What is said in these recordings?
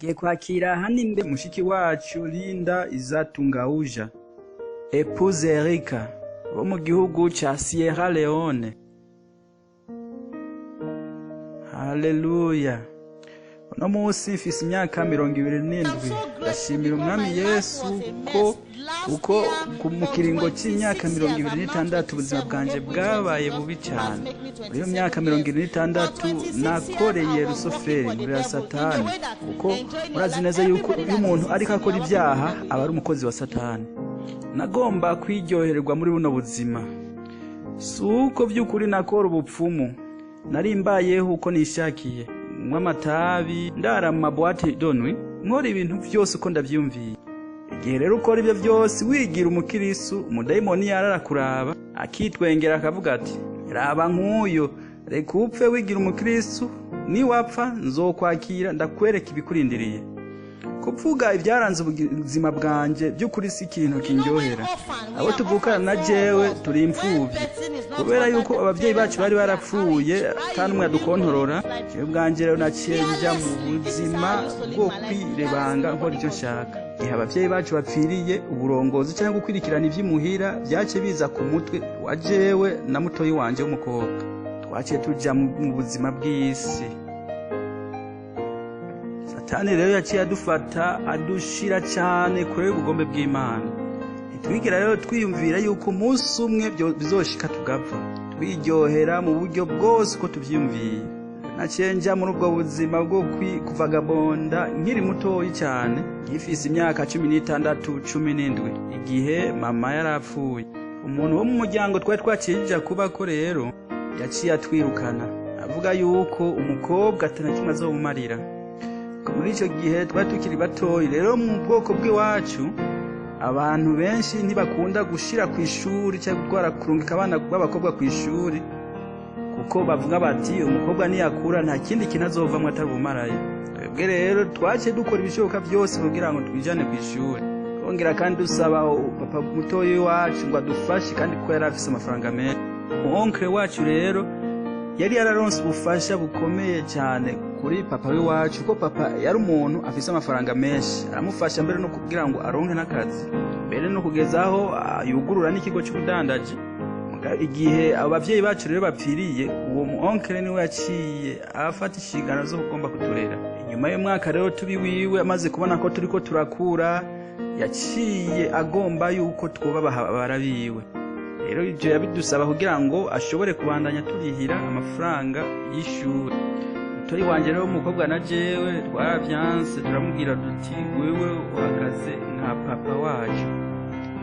Tugiye kwakira hano imbere mushiki wacu Linda Izatungauja, Épouse Erika wo mu gihugu ca Sierra Leone. Haleluya. Uno munsi mfise imyaka 27. Ndashimira umwami Yesu uko mu kiringo c'imyaka 26 ubuzima bwanje bwabaye bubi cyane. Muri iyo myaka 26 nakoreye Rusoferi muri Satani, kuko murazi neza yuko iyo umuntu ariko akora ibyaha aba ari umukozi wa Satani. Nagomba kwiryohererwa muri buno buzima, suko by'ukuri nakora ubupfumu. Nari mbayeho uko nishakiye, nywa amatabi, ndara mu mabwate donwi, nkora ibintu byose uko ndavyumviye. Igihe rero ukora ibyo byose wigira umukirisu, umudayimoni yararakuraba akitwengera akavuga ati raba nk'uyo, reka upfe wigira umukirisu, ni wapfa nzokwakira ndakwereka ibikurindiriye. Kuvuga ibyaranze ubuzima bwanje by'ukuri si ikintu kinjohera. Abo tuvukana na jewe turi imfuvyi, kubera yuko abavyeyi bacu bari barapfuye kandi umwe adukontorora. Jewe bwanje rero naciye nja mu buzima bwo kwirebanga nkora icyo nshaka. Igihe abavyeyi bacu bapfiriye, uburongozi cyangwa gukwirikirana ivy'imuhira byace biza ku mutwe wa jewe na mutoyi wanje w'umukobwa. Twaciye tuja mu buzima bw'isi. Satani rero yaciye adufata adushira cyane kure y'ubugombe bw'Imana. Ntitwigera rero twiyumvira yuko umunsi umwe bizoshika tugapfa, twiryohera mu buryo bwose uko tuvyumviye. Naciye nja muri ubwo buzima bwo kuvagabonda nkiri mutoyi cyane, ngifise imyaka 16 17, igihe mama yarapfuye. Umuntu wo mu muryango twari twacija kuba ko rero yaciye atwirukana, avuga yuko umukobwa atanakimwe azomumarira. Muri icyo gihe twari tukiri batoyi rero mu bwoko bw'iwacu, abantu benshi ntibakunda gushira ku ishuri cyangwa gutwara kurungika abana b'abakobwa ku ishuri, kuko bavuga bati umukobwa niyakura nta kindi kintu azovamwe atari ubumaraye. Twebwe rero twaciye dukora ibishoboka byose kugira ngo twijane ku ishuri, twongera kandi dusaba papa mutoyi wacu ngo adufashe, kandi ko yari afise amafaranga menshi. Onkle wacu rero yari yararonse ubufasha bukomeye cyane kuri papa wacu, kuko papa yari umuntu afise amafaranga menshi, aramufasha mbere no kugira ngo aronke n'akazi, mbere no kugezaho yugurura n'ikigo cy'ubudandaji. Igihe abavyeyi bacu rero bapfiriye, uwo mu onkle niwe yaciye afata inshingano zo kugomba kuturera. Inyuma y'umwaka rero tubi wiwe amaze kubona ko turiko turakura, yaciye agomba yuko twoba barabiwe. Rero ibyo yabidusaba kugira ngo ashobore kubandanya turihira amafaranga y'ishuri. Mutoyi wanje rero umukobwa na jewe twaravyanse, turamubwira duti wewe uhagaze nka papa wacu.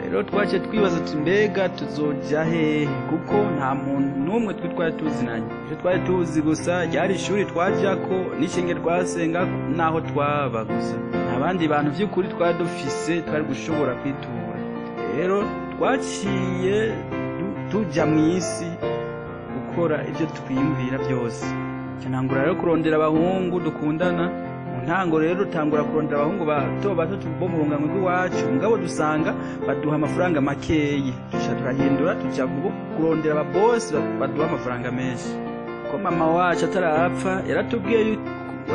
Rero twace twibaza ati mbega tuzoja hehe, kuko nta muntu n'umwe twari tuzinanye. Icyo twari tuzi gusa ryari ishuri twajako n'ishenge twasenga naho twaba gusa, abandi bantu by'ukuri twari dufise twari gushobora kwitura. Rero twaciye tuja mw'isi gukora ibyo twiyumvira byose. Cyantangura rero kurondera abahungu dukundana. Mu ntango rero tangura kurondera abahungu bato bo mu rungano rw'iwacu, mugabo dusanga baduha amafaranga makeyi. Tusha turahindura tuja kurondera ababosi baduha amafaranga menshi. Ko mama wacu atarapfa yaratubwiye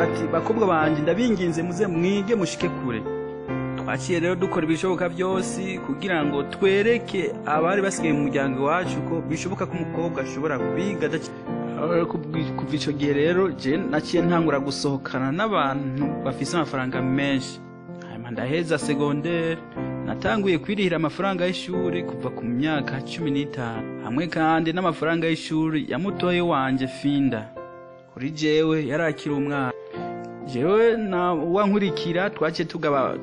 ati bakobwa banje ndabinginze muze mwige mushike kure. Twaciye rero dukora ibishoboka byose kugira ngo twereke abari basigaye mu muryango wacu ko bishoboka ko umukobwa ashobora kwiga. Kuva icyo gihe rero je naciye ntangura gusohokana n'abantu bafise amafaranga menshi. Hanyuma ndaheza secondaire, natanguye kwirihira amafaranga y'ishuri kuva ku myaka 15, hamwe kandi n'amafaranga y'ishuri ya mutoyi wanje Finda. Kuri jewe yarakira umwana. Jewe na wankurikira twaciye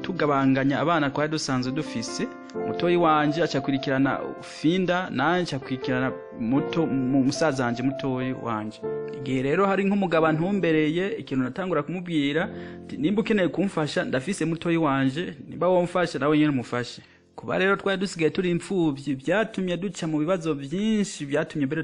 tugabanganya abana twari dusanzwe dufise. Mutoyi wanje acakurikirana Finda, nanje akurikirana musaza wanje mutoyi wanje. Igihe rero hari nk'umugabo ntumbereye, ikintu natangura kumubwira nimba ukeneye kumfasha ndafise mutoyi wanje, nimba womfasha nawe nyene umufashe. Kuba rero twari dusigaye turi imfuvyi byatumye duca mu bibazo byinshi, byatumye mbere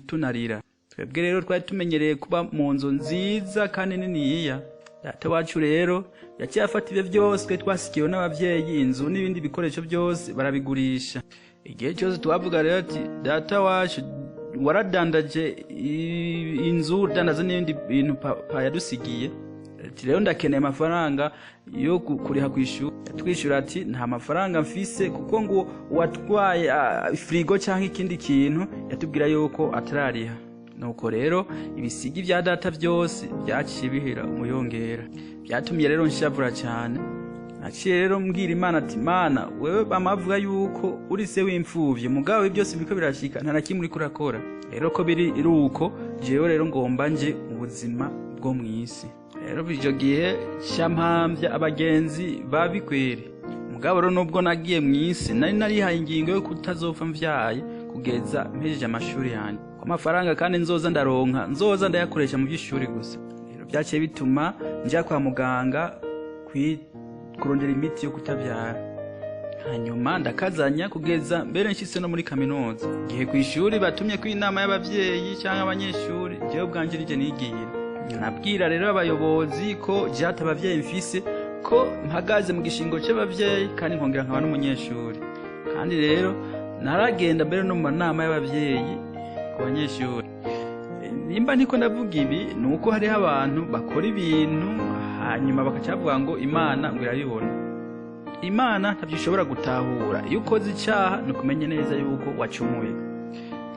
tunarira. Twebwe rero twari tumenyereye kuba mu nzu nziza kandi niniya. Data wacu rero yaciye afata ibyo byose twasikiwe n'abavyeyi, inzu n'ibindi bikoresho byose barabigurisha. Igihe cyose twavuga rero ati data wacu waradandaje inzu, dandaza n'ibindi bintu papa yadusigiye. rero ndakeneye amafaranga yo kuriha kwishura. Twishura ati nta mafaranga mfise kuko ngo watwaye frigo cyangwa ikindi kintu yatubwira yuko atarariha. Nuko rero ibisigi vya data byose byaciye bihera umuyongera. Byatumye rero nshavura cyane. Naciye rero mbwira Imana ati Mana wewe bamavuga yuko uri se w'imfuvye mugabo byose biko birashika nta nakimwe uri kurakora. Rero ko biri iruko jewe rero ngomba nje mu buzima bwo mwisi. Rero bijo gihe cyampamvya abagenzi babikwere. Mugabo rero nubwo nagiye mwisi nari haye ingingo yo kutazopfa mvyaye kugeza mpejeje amashuri yanjye. Ko amafaranga kandi nzoza ndaronka nzoza ndayakoresha mu by'ishuri gusa. Rero byaciye bituma njya kwa muganga kurondera imiti yo kutabyara. Hanyuma ndakazanya kugeza mbere nshitse no muri kaminuza. Gihe kwishuri batumye ku inama y'abavyeyi cyangwa abanyeshuri jewe bwanje rije nigira. Nabwira rero abayobozi ko jata abavyeyi mfise ko mpagaze mu gishingo cy'abavyeyi kandi nkongera nkaba n'umunyeshuri. Kandi rero naragenda mbere no mu nama y'abavyeyi ku banyeshuri. Nimba niko ndavuga ibi nuko hari abantu bakora ibintu hanyuma bakacavuga ngo Imana ngo irabibona. Imana ntabyo ishobora gutahura. Iyo ukoze icyaha nukumenye neza yuko wacumuye.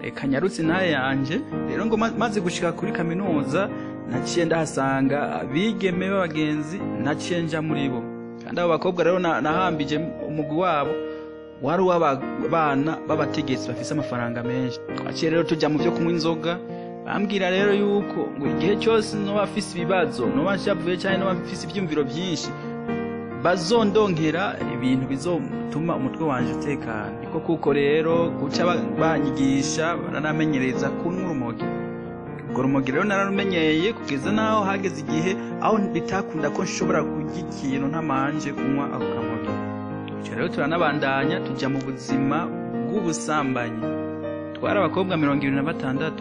Reka nyarutse naye yanje rero ngo maze gushika kuri kaminuza naciye ndahasanga bigeme b'abagenzi naciye nja muri bo. Kandi abo bakobwa rero nahambije umugwi wabo wari w'abana b'abategetsi bafise amafaranga menshi. Twaciye rero tujya mu byo kunywa inzoga. Bambwira rero yuko ngo igihe cyose no bafise ibibazo no bashavuye cyane no bafise ibyumviro byinshi bazondonkera ibintu bizotuma umutwe wanje utekana. Niko kuko rero guca banyigisha baranamenyereza kunywa urumogi. Ubwo rumogi rero nararumenyeye kugeza naho hageze igihe aho bitakunda ko nshobora kurya ikintu ntamanje kunywa ako kamogi. Rero turanabandanya tujya mu buzima bw'ubusambanyi. Twara abakobwa 26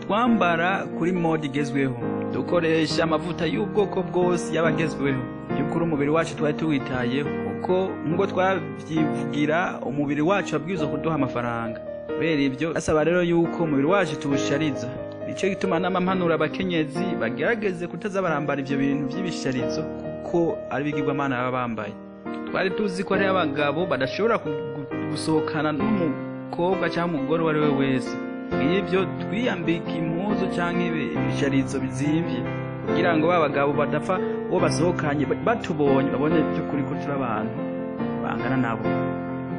twambara kuri mode igezweho, dukoresha amavuta y'ubwoko bwose yabagezweho. Y'ukuri umubiri wacu twari tuwitayeho kuko ngo twavyivugira umubiri wacu abwizo kuduha amafaranga. Bere ibyo asaba rero yuko umubiri wacu tuwushariza. Nico gituma n'amampanura abakenyezi bagerageze kutaza barambara ivyo bintu by'ibisharizo kuko ari bigirwa Mana baba bambaye. Twari tuzi ko ari abagabo badashobora gusohokana n'umukobwa cyangwa umugore wari we wese. Ibyo twiyambika impuzu cyangwa ibisharizo bizimvye kugira ngo babagabo badapfa uwo basohokanye batubonye babone by'ukuri ko turi abantu bangana nabo.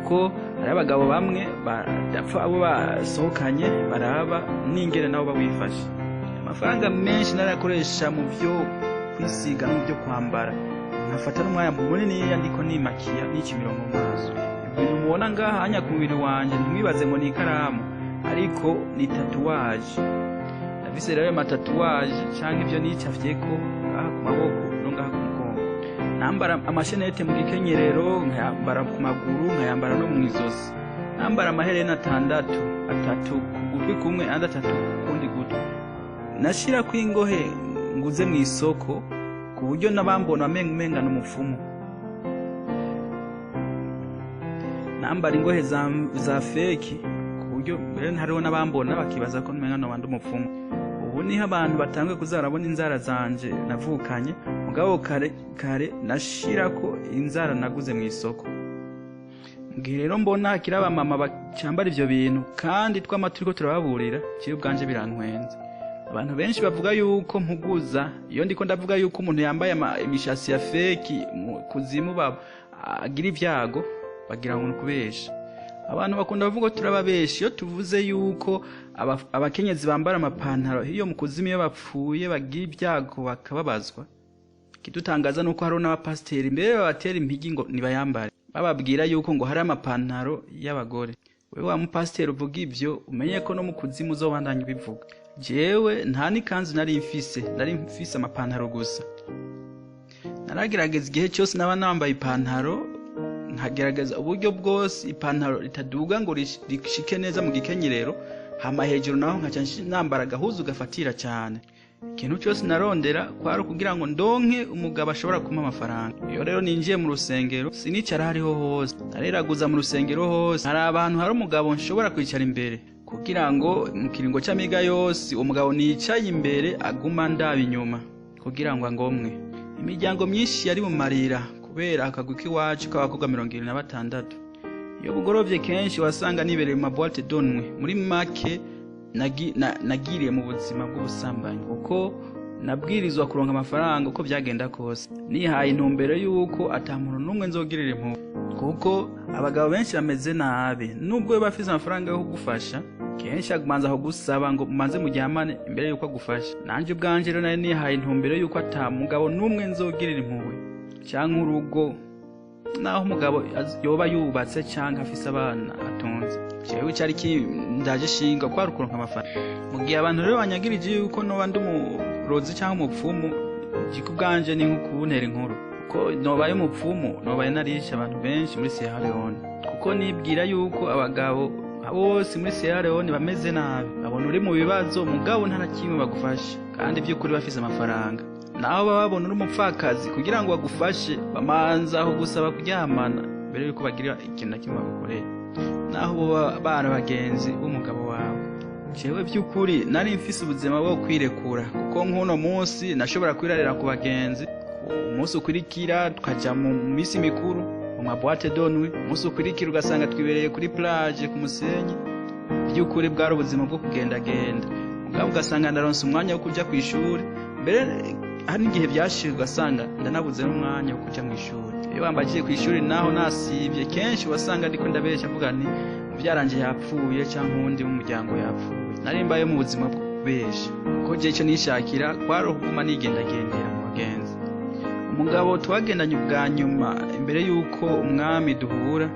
Ko ari abagabo bamwe badapfa abo basohokanye baraba n'ingere nabo babifashe. Amafaranga menshi narakoresha mu byo kwisiga no byo kwambara. Nkafata n'umwanya munini yandiko nimakiya n'ikimirongo mu maso. Ibintu mubona ngaha hanya ku mubiri wanje ntimwibaze ngo ni ikaramu ariko ni tatuwaje. Nafise rero amatatuwaje cyangwa ibyo nicafyeko aha ku maboko no ngaha ku mugongo. Nambara amashenete mu gikenyerero, nkayambara ku maguru, nkayambara no mu izosi. Nambara amaherena 6, 3 ku gutwi kumwe andi 3 kundi gutwi. Nashira kwingohe nguze mu isoko ku buryo nabambona amenga n'umupfumu. Nambara ingohe za fake buryo mbere hariho nabambona bakibaza ko nmenga no bandi umupfumu. Ubu niho abantu batangwe kuzarabona inzara zanje navukanye mugabo kare nashirako inzara naguze mu isoko. Mugihe rero mbona hakira abamama bacambara ivyo bintu kandi twamaturiko turababurira cyo bwanje birantwenza. Abantu benshi bavuga yuko mpuguza iyo ndiko ndavuga yuko umuntu yambaye imishasi ya fake kuzimu agira ibyago bagira ngo nukubesha. Abantu bakunda bavuga turababeshi iyo tuvuze yuko abakenyezi bambara amapantaro iyo mu kuzimu iyo bapfuye bagira ibyago bakababazwa. Kidutangaza nuko hari n'abapasteri mbere babatera impigi ngo nibayambare. Bababwira yuko ngo hari amapantaro y'abagore. Wewe wa mupasteri uvuga ivyo umenye ko no mu kuzimu uzobandanya bivuga. Jewe nta nikanzu nari mfise amapantaro gusa. Naragerageza igihe cyose naba nambaye ipantaro nkagerageza uburyo bwose ipantaro ritaduga ngo rishike neza mu gikenyerero hama hejuru naho nkaca nambara gahuzu gafatira cyane. Ikintu cyose narondera kwaro kugira ngo ndonke umugabo ashobora kuma amafaranga. Iyo rero ninjiye mu rusengero sinicara hariho hose. Nareraguza mu rusengero hose. Hari abantu hari umugabo nshobora kwicara imbere kugira ngo mu kiringo cy'amiga yose umugabo nicaye imbere aguma ndaba inyuma. kugira ngo angomwe. Imiryango myinshi yari mu marira kubera akagwi k'iwacu k'abakobwa 26. Iyo bugorovye kenshi wasanga nibereye mu maboite donwe. Muri make nagiriye mu buzima bw'ubusambanyi kuko nabwirizwa kuronka amafaranga uko byagenda kose. Nihaye intumbero yuko atamuntu numwe nzogirira impuhwe kuko abagabo benshi bameze nabi. Nubwo bafise amafaranga yo kugufasha, kenshi agumanza aho gusaba ngo mumanze mujyamane imbere yuko agufasha. Nanje ubwanje rero nari nihaye intumbero yuko atamugabo numwe nzogirira impuhwe cyangwa urugo, naho umugabo yoba yubatse cyangwa afise abana atunze. Jewe cyari ndaje shinga kwa rukuronka amafaranga. Mu gihe abantu rero banyagirije yuko no bandi umurozi cyangwa umupfumu, gikubwanje ni nkukuntera inkuru ko nobaye umupfumu, nobaye narisha abantu benshi muri Sierra Leone, kuko nibwira yuko abagabo bose muri Sierra Leone bameze nabi. Babona uri mu bibazo mugabo nta nakimwe bagufasha, kandi by'ukuri bafise amafaranga. Naho babona uri umupfakazi kugira ngo bagufashe, bamanza aho gusaba kuryamana mbere yuko bagira ikintu na kimwe bagukorera, naho bana bagenzi b'umugabo wawe. Jewe by'ukuri nari mfise ubuzima bwo kwirekura, kuko nk'uno munsi nashobora kwirarira ku bagenzi. Umunsi ukurikira tukaja mu misi mikuru mu maboite donwe, umunsi ukurikira ugasanga twibereye kuri plage ku musenyi. By'ukuri bwari ubuzima bwo kugendagenda, mugabo ugasanga ndaronse umwanya wo kuja kw'ishuri. Mbere hari igihe byashira ugasanga ndanabuze n'umwanya wo kuja mu ishuri. Iyo bambagiye ku ishuri naho nasivye, kenshi wasanga ndiko ndabesha avuga nti muvyaranje yapfuye cyangwa undi w'umuryango yapfuye. Nari mbaye mu buzima bwo kubesha, ko je cyo nishakira kwaro kuguma nigendagendera mu bagenzi. Umugabo twagendanye ubwa nyuma imbere yuko umwami duhura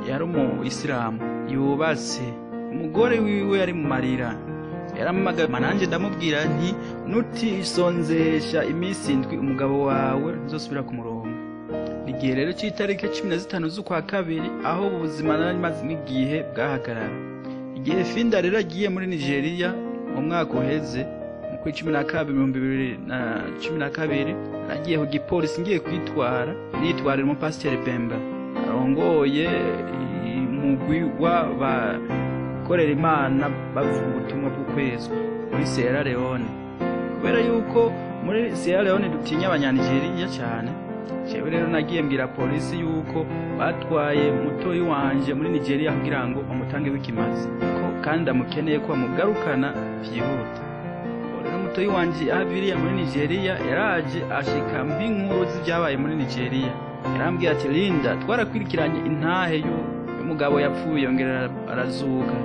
yari mu Islamu yubatse. Umugore wiwe yari mu marira, yaramamaga mananje ndamubwira nti nutisonzesha iminsi 7 umugabo wawe nzosubira ku murongo. Igihe rero cy'itariki 15 z'ukwa kabiri, aho ubuzima nari maze n'igihe bwahagarara. Igihe Finda rero agiye muri Nigeria mu mwaka uheze mu 2012, nagiye ku gipolisi ngiye kwitwara mu Pasteur Bemba arongoye umugwi w'abakorera Imana bavuga ubutumwa bw'ukwezi muri Sierra Leone. Kubera yuko muri Sierra Leone dutinya abanyanigeria cyane, jewe rero nagiye mbwira polisi yuko batwaye mutoyi wanje muri Nigeria kugira ngo bamutange w'ikimazi, ko kandi amukeneye ko amugarukana byihuta. Rero mutoyi wanje abiriye muri Nigeria yaraje ashika mbinkuru z'ibyabaye muri Nigeria. Yarambwiye ati Linda, twarakwirikiranye intahe y'umugabo yapfuye yongera arazuka.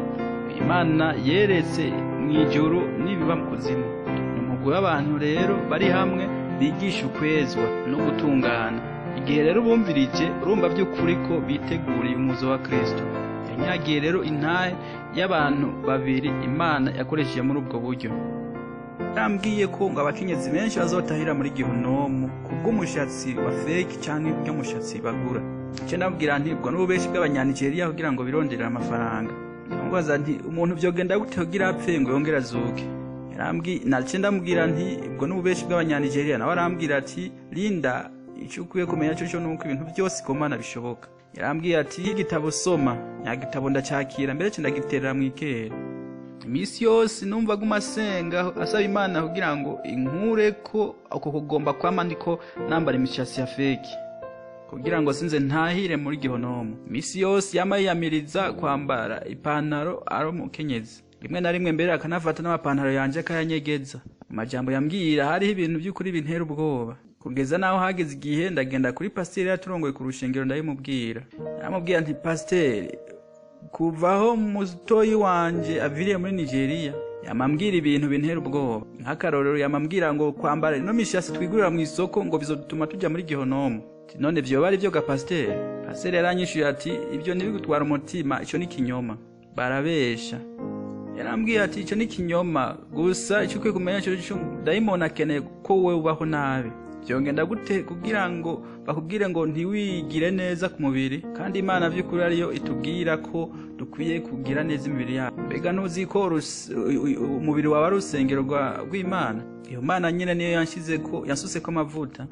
Imana yeretse mwijuru nibiba mu kuzimu. Numugwi w'abantu rero bari hamwe bigisha ukwezwa no gutungana. Igihe rero bumvirije, urumva by'ukuri ko biteguriye umuzo wa Kristo. Yanyagiye rero intahe y'abantu babiri Imana yakoresheje muri ubwo buryo. Yarambwiye ko ngo abakenyezi benshi bazotahira muri Gihonomu kubw'umushatsi wa fake cyangwa ibyo mushatsi bagura. Cyo nabwira nti bwo n'ubeshi bw'abanyanigeria kugira ngo bironderera amafaranga. Ngwaza nti umuntu byogenda gute kugira apfe ngo yongera azuke. Nace ndamubwira nti ubwo n'ububeshi bw'abanyanigeria, nawe arambwira ati Linda, icyo ukwiye kumenya cyo nuko ibintu byose komana bishoboka. Yarambwiye ati igitabo soma, nyagitabo ndacyakira mbere ndagiterera mu ikere. Imisi yose numva gumasenga asaba Imana kugira ngo inkure ko uko kugomba kwama ndiko nambara imishasi ya fake, kugira ngo sinze ntahire muri Gihonomu. Imisi yose yamayamiriza kwambara ipantaro aro mukenyezi, rimwe na rimwe mbere akanafata n'amapantaro yanje akayanyegeza. Amajambo yambwira hariho ibintu by'ukuri bintera ubwoba, kugeza naho hageze igihe ndagenda kuri pasteur yaturongoye ku rushengero ndayimubwira. Yaramubwira nti pasteur, kuvaho mutoyi wanje aviriye muri Nigeria yamambwira ibintu bintera ubwoba. Nk'akarorero yamambwira ngo kwambara ino mishasi twigurira mu isoko ngo bizodutuma tujya muri Gihonomu. None byo bari byo ga pasteur? Pasteur yaranyishuye ati ibyo ntibigutwara umutima, icyo ni kinyoma, barabesha. Yarambwiye ati icyo ni kinyoma, gusa icyo ukwiye kumenya cyo dayimoni akeneye ko wowe ubaho nabi. Byongenda gute kugira ngo bakubwire ngo ntiwigire neza ku mubiri, kandi Imana by'ukuri ariyo itubwira ko dukwiye kugira neza imibiri yacu. Mbega ntuzi ko umubiri wawe ari urusengero rw'Imana? Iyo Mana nyine niyo yanshize ko yansuse ko amavuta.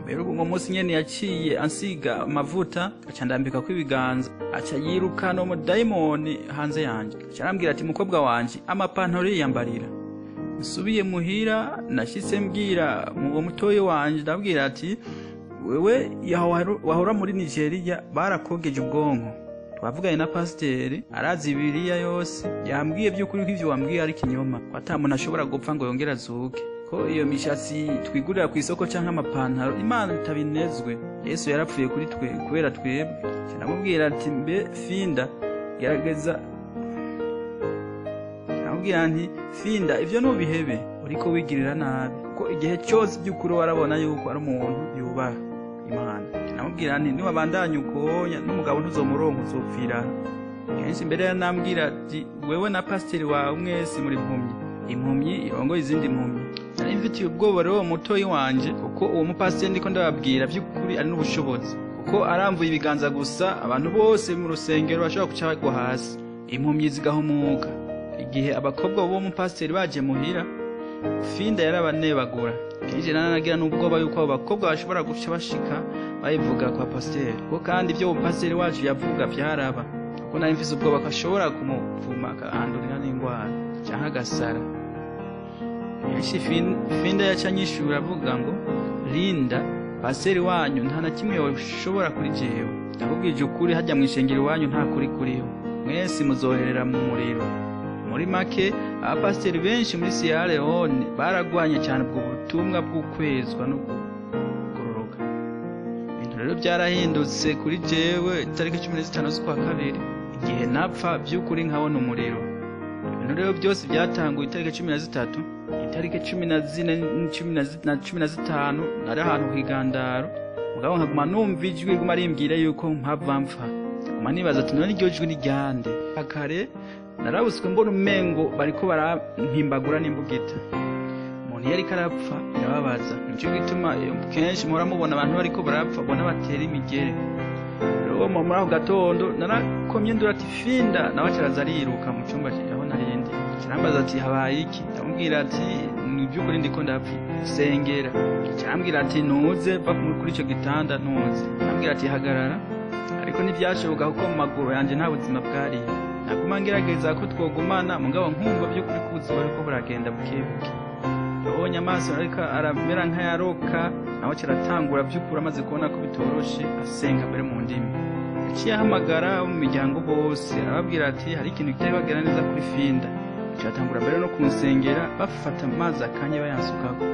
Mbere ubu munsi nyene yaciye ansiga amavuta, acandambika ko ibiganza, aca yirukana umudayimoni hanze yanje. Cyarambwira ati mukobwa wanje amapantaro yiyambarira. nsubiye muhira nashitse mbwira mu mutoyi wanje ndabwira ati wewe wahora muri Nigeria barakogeje ubwonko. Twavuganye na pasiteri arazi Bibiliya yose, yambwiye by'ukuri ko ivyo wambwiye ari kinyoma, ko ata muntu ashobora gupfa ngo yongera azuke, ko iyo mishatsi twigurira ku isoko canke amapantaro Imana itabinezwe. Yesu yarapfuye kuri twe kubera twebwe. Namubwira ati mbe Finda gerageza, namubwira nti Finda ivyo nubihebe uriko wigirira nabi, ko igihe cyose by'ukuri warabona yuko ari umuntu yubaha Imana. Namubwira nti niwabandanya ukonya n'umugabo ntuzomuronka uzopfira. Kenshi mbere yanambwira ati wewe na pasiteri wawe mwese muri impumyi irongoye izindi impumyi. Nari mfitiye ubwoba rero mutoyi wanje, kuko uwo mupasiteri ndiko ndababwira by'ukuri ari n'ubushobozi, kuko aramvuye ibiganza gusa abantu bose mu rusengero bashobora kuca bagwa hasi, impumyi zigahumuka. Igihe abakobwa bo mupasiteri baje muhira, Finda yarabanebagura. Kenshi nagira n'ubwoba yuko abo bakobwa bashobora guca bashika bayivuga kwa pasiteri, kuko kandi ibyo pasiteri wacu yavuga byaraba, kuko nari mfise ubwoba ko ashobora kumuvuma akahandurira n'indwara canke agasara. Kenshi Finda yacanyishura avuga ngo Linda, pasiteri wanyu nta na kimwe yoshobora kuri jewe. Ndakubwije ukuri hajya mu ishengero wanyu nta kuri kuriho, mwese muzoherera mu muriro. Muri make abapasiteri benshi muri Sierra Leone baragwanye cyane ubwo butumwa bw'ukwezwa no kugororoka. Ibintu rero byarahindutse kuri jewe itariki 15 z'ukwa kabiri, igihe napfa by'ukuri nkabona umuriro. Ibintu rero byose byatanguye itariki 13, itariki 14 na 15 nari ahantu higandaro, mugabo nkaguma numva ijwi riguma rimbwira yuko mpava mpfa. Manibaza ati none iryo jwi ni ryande? Akare narabuswe mbona umengo bariko barampimbagura n'imbugita. Umuntu yari karapfa irababaza. Nico gituma kenshi muhora mubona abantu bariko barapfa bona batera imigere. Rero muri aho gatondo narakomye ndura ati Finda, nawe caraza ariruka mu cyumba aho narindi. Kirambaza ati habaye iki? Ndamubwira ati ni by'ukuri ndiko ndapfa, sengera. Kirambwira ati nuze va kuri ico gitanda nuze. Ndambwira ati hagarara, ariko ntibyashoboka kuko mu maguru yanje nta buzima bwari. Naguma ngerageza ko twogumana, mugabo nkumva by'ukuri ko ubuzima ariko buragenda bukebuke. Yabonye amaso ariko aramera nk'ayaroka, nawe kiratangura by'ukuri amaze kubona ko bitoroshe, asenga mbere mu ndimi. Yaciye ahamagara mu miryango bose arababwira ati hari ikintu kitari bagera neza kuri Finda. Cyatangura mbere no kumusengera, bafata amazi akanye bayansukako.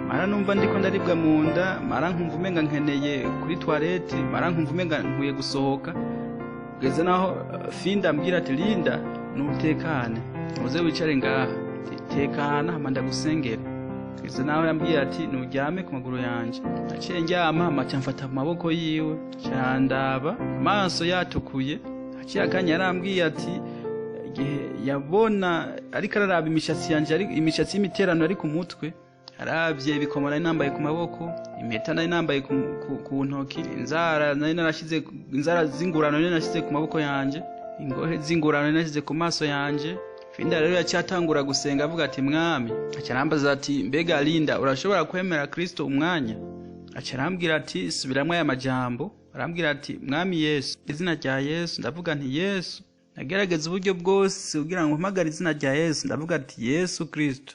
Mara numva ndiko ndaribwa mu nda, mara nkumva umenga nkeneye kuri toilette, mara nkumva umenga nkwiye gusohoka. Geze naho Finda ambwira ati Linda, nutekane uze wicare ngaha, tekana hama ndagusengera. Geze naho yambwira ati nuryame ku maguru yanje. Aciye njyama hama cyamfata mu maboko yiwe, cyandaba maso yatukuye. Aciye akanya yarambwiye ati igihe yabona ariko araraba imishatsi yanje, ari imishatsi y'imiterano ari ku mutwe, arabye ibikomora inambaye ku maboko, impeta nari nambaye ku ntoki, inzara nari narashize, inzara zingurano nari nashize ku maboko yanje, ingohe zingurano nari nashize ku maso yanje. Finda rero yacyatangura gusenga avuga ati Mwami. Acarambaza ati mbega Linda, urashobora kwemera Kristo umwanya? Acarambwira ati subiramwe aya majambo. Arambwira ati Mwami Yesu, izina rya Yesu. Ndavuga nti Yesu. Nagerageza uburyo bwose kugira ngo mpamagare izina rya Yesu. Ndavuga ati Yesu Kristo.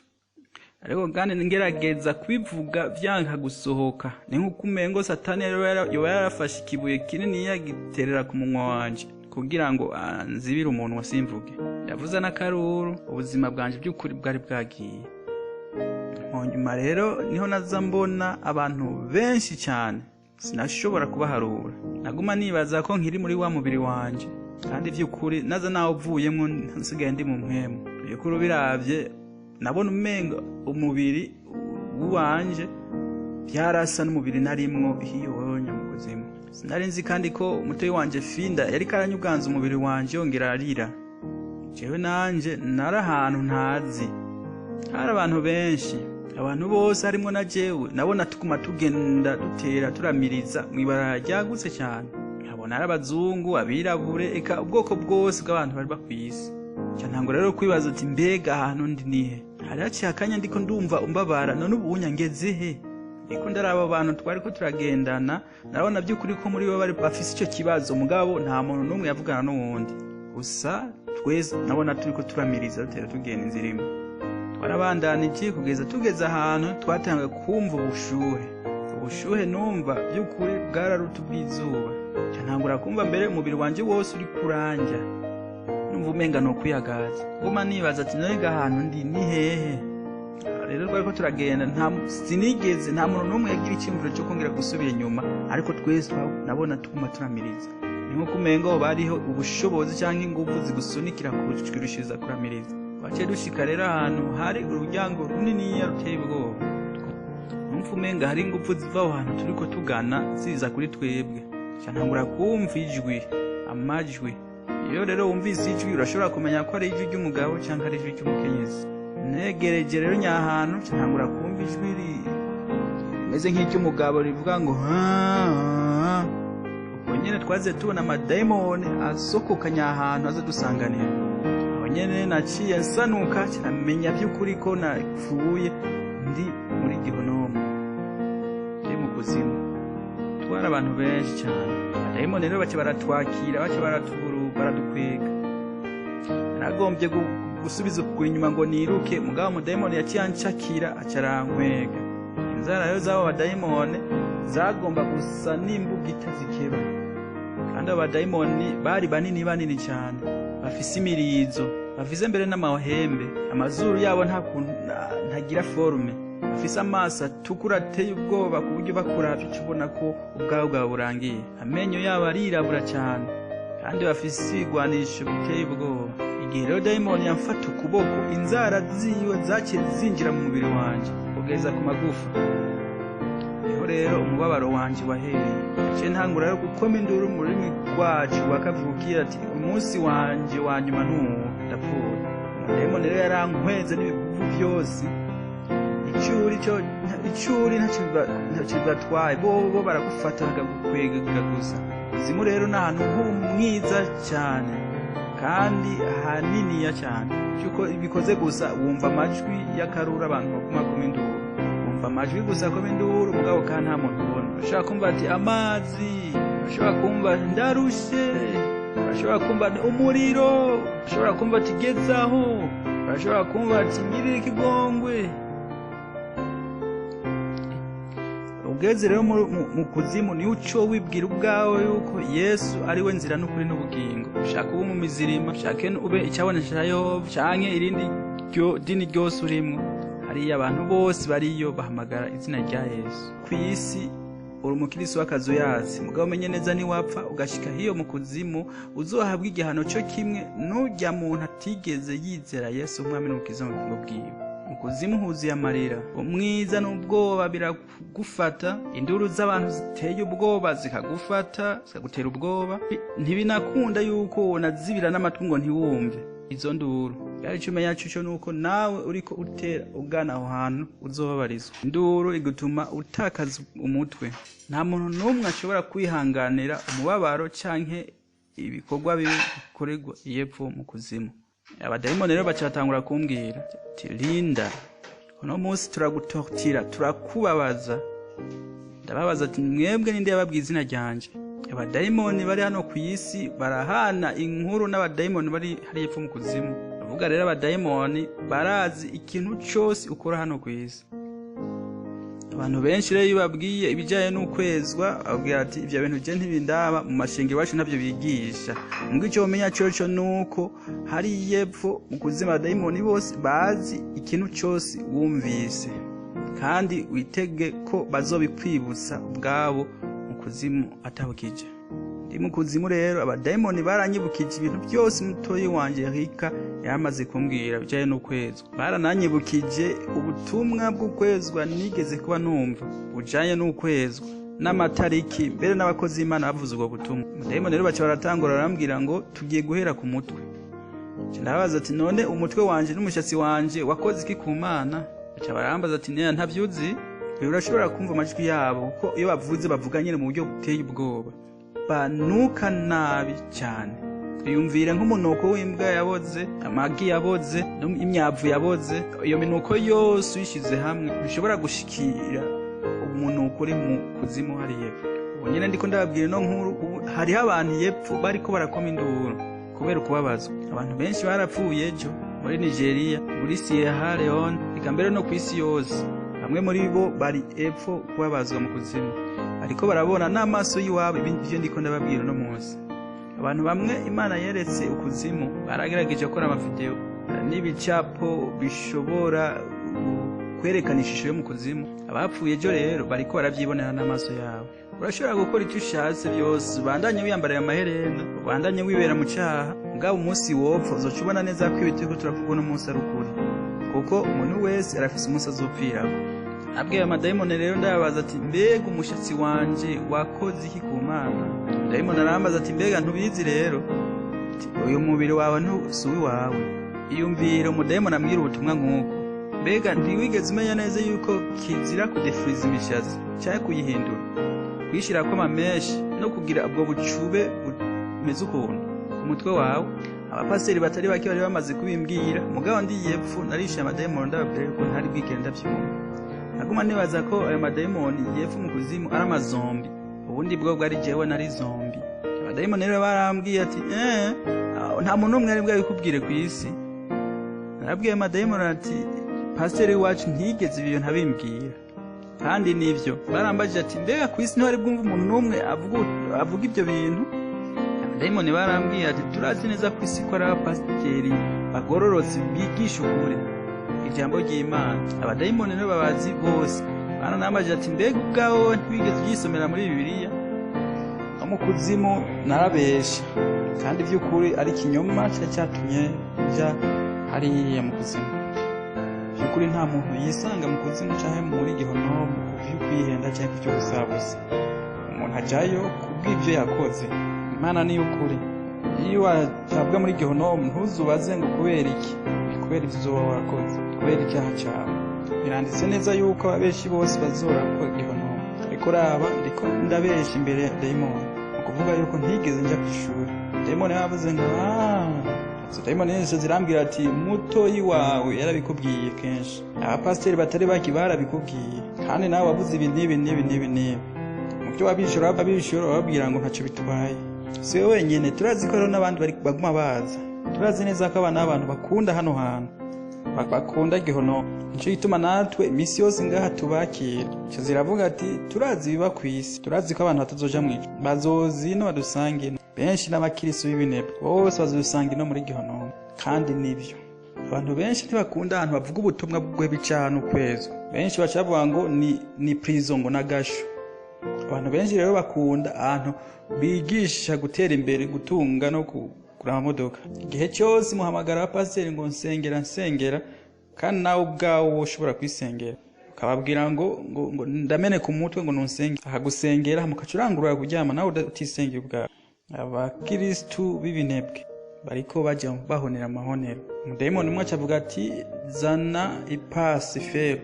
Ariko kandi ngerageza kwivuga byanka gusohoka. Ni nkuko umengo Satani rero yarafashe ikibuye kinini yagiterera ku munwa wanje kugira ngo anzibire umuntu wasimvuge. Yavuze n'akaruru, ubuzima bwanje by'ukuri bwari bwagiye. Nyuma rero niho naza mbona abantu benshi cyane, sinashobora kubaharura. Naguma nibaza ko nkiri muri wa mubiri wanje, kandi by'ukuri naza naho uvuyemo nsigaye ndi mu mpemu. By'ukuri biravye nabona umenga umubiri wanje byarasa n'umubiri narimwo hiyonye mu kuzimu. Sinari nzi kandi ko umutoyi wanje Finda yari karanyuganza umubiri wanje yongera arira. Jewe nanje nari ahantu ntazi, hari abantu benshi, abantu bose harimo na jewe. Nabona tukuma tugenda dutera turamiriza mwibara ryagutse cyane. Nkabona ari abazungu, abirabure, eka ubwoko bwose bw'abantu bari bakwisi. Cyantango rero kwibaza ati mbega ahantu ndi nihe? Hari haciye akanya ndiko ndumva umbabara, none ubu ngeze he? Ndiko ndaraba abantu twari ko turagendana, narabona by'ukuri ko muri bo bari bafise icyo kibazo, mugabo nta muntu n'umwe yavugana n'uwundi. Gusa twese nabona turiko turamiriza dutera tugenda inzirimo. twarabandanije kugeza tugeze ahantu twatangiye kumva ubushuhe numva by'ukuri bwararuta ubw'izuba ntangura kumva mbere umubiri wanje wose uri kuranja numva umenga no kwiyagaza guma nibaza ati none ahantu ndi ni hehe. Rero twariko turagenda nta muntu n'umwe yagira icyumviro cyo kongera gusubira inyuma, ariko twese nabona tuguma turamiriza ni nko kumenga bariho ubushobozi cyangwa ingufu zigusunikira kurushiriza kuramiriza. Baciye dushika rero ahantu hari ururyango runini ruteye ubwoba, numva umenga hari ingufu ziva aho hantu turiko tugana ziza kuri twebwe. Ntangura kumva amajwi. Iyo rero wumvise ijwi urashobora kumenya ko ari ijwi ry'umugabo cyangwa ari ijwi ry'umukenyezi. Negereje rero nyahantu ntangura kumva ijwi rimeze nk'iry'umugabo rivuga ngo ubwo nyene twaze tubona amadayimoni asokoka nyahantu aza dusanganira. Aho nyene naciye nsanuka kiramenya by'ukuri ko napfuye ndi muri gihonomo, ndi mu kuzimu. Twara abantu benshi cyane, abadayimoni rero bace baratwakira, bace baradukwega. Nagombye gusubiza ukuguru inyuma ngo niruke, mugabo umudayimoni yaciye anshakira acarankwega. Inzara yo z'abo badayimoni zagomba gusa n'imbugita zikeba, kandi abo badayimoni bari banini cyane, bafise imirizo, bafise mbere n'amahembe, amazuru yabo ntagira forme, bafise amaso atukura ateye ubwoba ku buryo bakuravye ubona ko ubwabo bwawe burangiye. Amenyo yabo arirabura cyane kandi bafise igwanisho biteye ubwoba. Igihe rero dayimoni yamfata ukuboko, inzara ziwe zaciye zinjira mu mubiri wanje kugeza ku magufa. Niho rero umubabaro wanje wahereye. Nce ntangura rero gukoma induru mu rurimi rwacu rwakavukira ati umunsi wanje wa nyuma n'uwo ndapfuye. Dayimoni rero yarankweze n'ibiguvu byose. Icuri ntacyo bibatwaye, bo baragufata bakagukwega gusa. Izimu rero ni ahantu h'umwiza cyane kandi haniniya cyane, cyuko bikoze gusa wumva amajwi y'akarura abantu bakuma induru, wumva amajwi gusa akoma induru mugabo kandi nta muntu ubona. Bashobora kumva ati amazi, bashobora kumva ndarushe, bashobora kumva umuriro, bashobora kumva ati gezaho, bashobora kumva ati ngirira ikigongwe. Ugeze rero mu kuzimu ni uco wibwira ubwawe yuko Yesu ari we nzira n'ukuri n'ubugingo. Ushaka uba mu mizirima, ushaka ube icyaboneshayo canke irindi dini ryose urimo, hariya abantu bose bariyo bahamagara izina rya Yesu. Kw'isi uri umukristo w'akazuyazi, mugabo umenye neza niwapfa ugashika hiyo mu kuzimu uzohabwa igihano cyo kimwe n'urya muntu atigeze yizera Yesu umwami n'umukiza mu bugingo bwiwe. Mu kuzimu huzuye amarira, umwiza n'ubwoba biragufata, induru z'abantu ziteye ubwoba zikagufata, zikagutera ubwoba. Ntibinakunda yuko wonazibira n'amatwi ngo ntiwumve izo nduru. Kandi icyo umenya cyo nuko nawe uriko utera ugana aho hantu uzobabarizwa. Induru igutuma utakaza umutwe. Nta muntu n'umwe ashobora kwihanganira umubabaro canke ibikorwa bikorerwa yepfo mu kuzimu. Abadayimoni rero bacatangura kumbwira ati Linda, uno munsi turagutortira, turakubabaza. Ndababaza ati mwebwe ninde yababwiye izina ryanje? Abadayimoni bari hano ku isi barahana inkuru n'abadayimoni bari hari yepfo mu kuzimu. Bavuga rero abadayimoni barazi ikintu cyose ukora hano ku isi. Abantu benshi rero babwiye ibijaye n'ukwezwa, ababwira ati ivyo bintu je ntibindaba, mu mashengero wacu ntabyo bigisha. Mbwo icyo umenya cyo nuko hari yepfo mu kuzimu abadayimoni bose bazi ikintu cyose wumvise, kandi witege ko bazobikwibutsa ubwabo mu kuzimu atahukije. Ndi mu kuzimu rero abadayimoni baranyibukije ibintu byose mutoyi wanje Rika yamaze kumbwira bijaye n'ukwezwa. Barananyibukije ubutumwa bw'ukwezwa nigeze kuba numva bujaye n'ukwezwa n'amatariki, mbere n'abakozi Imana bavuze ubwo butumwa. Abadayimoni rero baca baratangura barambwira ngo tugiye guhera ku mutwe. Ndabaza ati none umutwe wanje n'umushatsi wanje wakoze iki ku Mana? Baca barambaza ati nena ntavyuzi. Urashobora kumva amajwi yabo kuko iyo bavuze bavuga nyine mu buryo buteye ubwoba, banuka nabi cyane. Yumvire nk'umunuko w'imbwa yaboze, amagi yaboze, imyavu yaboze. Iyo minuko yose uyishize hamwe ushobora gushikira umunuko uri mu kuzimu hari yepfo. Ubu nyine ndiko ndababwira no nkuru, hariho abantu yepfo bariko barakoma induru kubera ukubabazwa. Abantu benshi barapfuye ejo, muri Nigeria, muri Sierra Leone, eka mbere no kw'isi yose. Bamwe muri bo bari epfo kubabazwa mu kuzimu, ariko barabona n'amaso y'iwabo ibyo ndiko ndababwira no munsi. Abantu bamwe Imana yeretse ukuzimu baragerageje gukora amavideo n'ibicapo bishobora kwerekana ishusho yo mu kuzimu. Abapfuye ejo rero bariko baravyibonera n'amaso yabo. Urashobora gukora icyo ushatse byose, ubandanye wiyambarira amaherena, ubandanye wibera mu cyaha, mugabo umunsi wopfa uzoca ubona neza ko ibitego turavuga uno munsi ari ukuri, kuko umuntu wese arafise umunsi azopfiraho. Nabwiye amadayimoni rero ndababaza ati mbega umushatsi wanje wakoze iki ku Mana? Dayimoni arambaza ati mbega ntubizi rero uyu mubiri wawe ntusuwi wawe. Iyumvire umudayimoni ambwira ubutumwa nk'uko, mbega ntiwigeze umenya neza yuko kizira kudefuriza imishatsi cyangwa kuyihindura, kwishyirako amameshi no kugira ubwo bucube bumeze ukuntu ku mutwe wawe? Abapasiteri batari bake bari bamaze kubimbwira, mugabo ndi yepfo narishe amadayimoni ndababwira yuko ntari bwigere ndabyumva. Naguma nibaza ko ayo madayimoni yepfo mu kuzimu ari amazombi, ubundi bwo bwari jewe nari zombi. Abadayimoni rero barambwiye ati nta muntu umwe ari bwabikubwire ku isi. Narabwiye amadayimoni ati pasiteri wacu ntigeze ibyo ntabimbwira, kandi nivyo. Barambajije ati mbega ku isi ntihari bwumva umuntu n'umwe avuga ibyo bintu? Abadayimoni barambwiye ati turazi neza ku isi ko ari abapasiteri bagororotse bigisha ukuri, ijambo ry'Imana. Abadayimoni rero babazi bose. Baranambajije ati mbega ubwawe ntibigeze ugisomera muri Bibiliya? No mu kuzimu narabesha, kandi by'ukuri ari ikinyoma cyatumye nja hariya mu kuzimu. By'ukuri nta muntu yisanga mu kuzimu cyangwa muri Gehonomu kuvy'ukwihenda cyangwa kuvy'ubusabusa. Umuntu ajayo kubw'ibyo yakoze. Imana ni ukuri. Iyo watabwa muri Gehonomu ntuzubaze ngo kubera iki, kubera ibyo uzoba wakoze, kubera icyaha cyawe. Biranditse neza yuko abeshi bose bazora ko Gehonomu. Ariko raba ndiko ndabesha imbere ya dayimoni, ukuvuga yuko ntigeze njya ku ishuri. Dayimoni yavuze ngo dayimoni yese zirambwira ati mutoyi wawe yarabikubwiye kenshi, abapasiteri batari baki barabikubwiye, kandi nawe wavuze ibi n'ibi n'ibi n'ibi n'ibi. Mu byo wabishura bababwira ngo ntacyo bitubaye. Si wowe wenyine, turazi ko rero n'abandi baguma baza. Turazi neza ko abana b'abantu bakunda hano hantu, bakunda Gehonomu. Nico gituma natwe imisi yose ngaha tubakira. Ico ziravuga ati turazi biba kw'isi, turazi ko abantu batazoja mw'ijuru, bazozino badusangino. Benshi n'abakirisu b'ibinebwe bose bazosanga no muri Gehonomu, kandi nivyo. Abantu benshi ntibakunda ahantu bavuga ubutumwa bw'ibicano kwezwa. Benshi bacavuga ngo ni prison ngo nagasho. Abantu benshi rero bakunda ahantu bigisha gutera imbere, gutunga no kugura amamodoka. Igihe cyose muhamagara abapasiteri ngo nsengera, kandi nawe ubwawe ushobora kwisengera, ukababwira ngo ndamene ku mutwe ngo nunsenge, akagusengera mukacurangurura kuryama nawe utisengeye ubwawe. Abakristu b'ibinebwe bariko bajya bahonera amahonero. Umudayimoni umwe acavuga ati zana ipasi fero.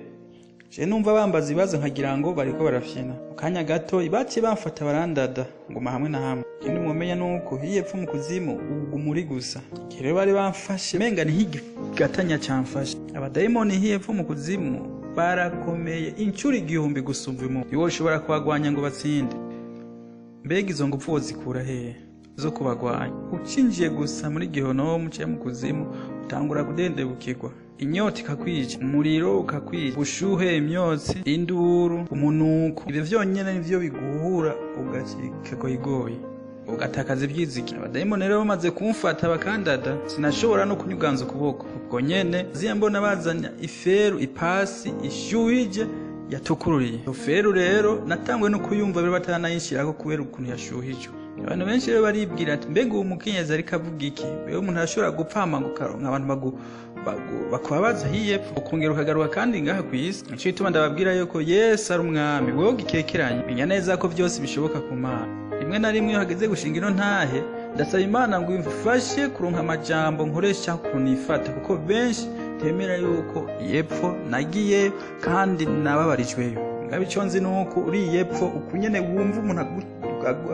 Je numva bambaza ibibazo nkagira ngo bariko barafyina. Mukanya gato ibaci bamfata barandada nguma hamwe na hamwe. Kindi mwomenya nuko hiyepfo mu kuzimu ugumuri gusa. Kire bari bamfashe menga ntihigatanya cyamfashe. Abadayimoni hiyepfo mu kuzimu barakomeye incuri igihumbi gusumva mu. Yo ushobora kubagwanya ngo batsinde. Mbega izo ngufu zikura hehe zo kubagwanya? Ucinjiye gusa muri Gehonomu cyangwa mu kuzimu utangura kudendebukirwa, inyota ikakwica, umuriro ukakwica, ubushuhe, imyotsi, induru, umunuko. Ibyo vyonyene nivyo biguhura ugacika koyigoye, ugatakaza ivyiziki. Abadayimoni rero bamaze kumfata bakandada, sinashobora no kunyuganza ukuboko. Ubwo nyene ziyambona bazanya iferu, ipasi ishuhije yatukururiye. Iferu rero natangwe no kuyumva bero batanayishirako kubera ukuntu yashuhijwe. Abantu benshi rero baribwira ati mbega uwo mukenyezi ariko avuga iki? Beho umuntu arashobora gupfama ngo abantu bakubabaza hiyepfo ukongera ukagaruka kandi ngaha ku isi. Nico gituma ndababwira yuko Yesu ari umwami, wowe gikekeranye. Menya neza ko byose bishoboka ku Mana. Rimwe na rimwe iyo hageze gushinga ino ntahe, ndasaba Imana ngo imfashe kuronka amajambo nkoresha kunifata, kuko benshi temera yuko yepfo nagiye kandi nababarijweyo. Ngabe ico nzi nuko uri yepfo ukunyene wumva umuntu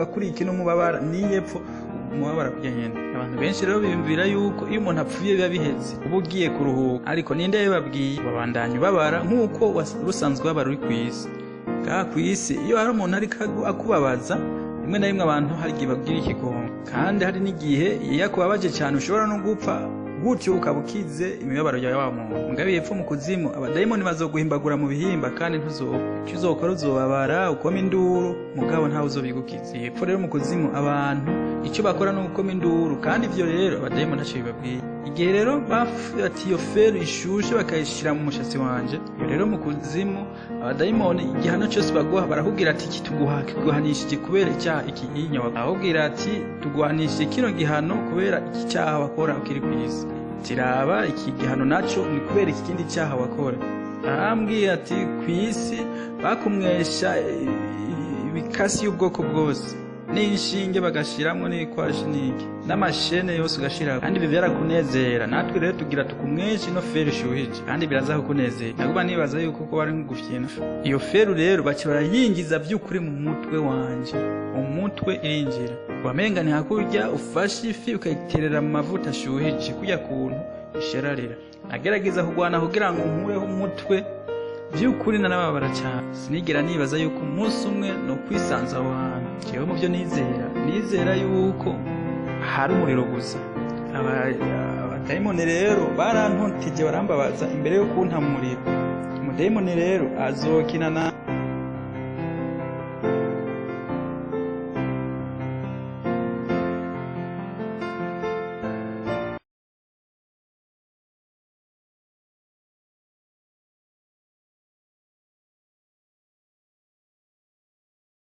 akuri ikintu mubabara ni yepfo umubabara kugenda. Abantu benshi rero bimvira yuko iyo umuntu apfuye biba biheze uba ugiye kuruhuka, ariko ninde yababwiye babandanye babara nk'uko rusanzwe babara uri ku isi. Ngaha ku isi iyo hari umuntu ariko akubabaza, rimwe na rimwe abantu hari igihe babwira ikigongo, kandi hari n'igihe yakubabaje cyane ushobora no gupfa gutyo ukaba ukize imibabaro ya wa muntu. Mugabe yepfo mu kuzimu abadayimoni bazoguhimbagura mu bihimba kandi ntuzopfa. Icyo uzokora uzobabara ukoma induru mugabo ntawe uzobigukiza. Yepfo rero mu kuzimu abantu icyo bakora ni ukoma induru kandi ivyo rero abadayimoni ntacyo bibabwiye. Igihe rero bafata iyo feru ishushe bakayishira mu mushatsi wanje, iyo rero mu kuzimu abadayimoni igihano cyose baguha barakubwira ati kituguhanishije kubera icyaha iki inyo, bakubwira ati tuguhanishije kino gihano kubera iki cyaha wakora ukiri ku isi. Tiraba iki gihano naco ni kubera iki kindi cyaha wakora. Arambwiye ati ku isi bakumwesha ibikasi y'ubwoko bwose n'inshinge bagashiramwo n'ikwashi niki n'amashene yose ugashira, kandi ibi byarakunezera. Natwe rero tugira tukumwesha ino feru ishuhije kandi biraza kukunezera. Naguba nibaza yuko ko bari ngufyina iyo feru rero bace barayingiza by'ukuri mu mutwe wanje, umutwe irinjira wamenga ni hakurya ufashe ifi ukayiterera mu mavuta ashuhije kujya kuntu isherarira. Nagerageza kugwana kugira ngo nkureho umutwe by'ukuri narababara cyane. Sinigera nibaza yuko umunsi umwe no kwisanza aho hantu. Jewe mu byo nizera yuko hari umuriro gusa. Abadayimoni rero barantontije barambabaza imbere yo kuntamurira. Umudayimoni rero azokina na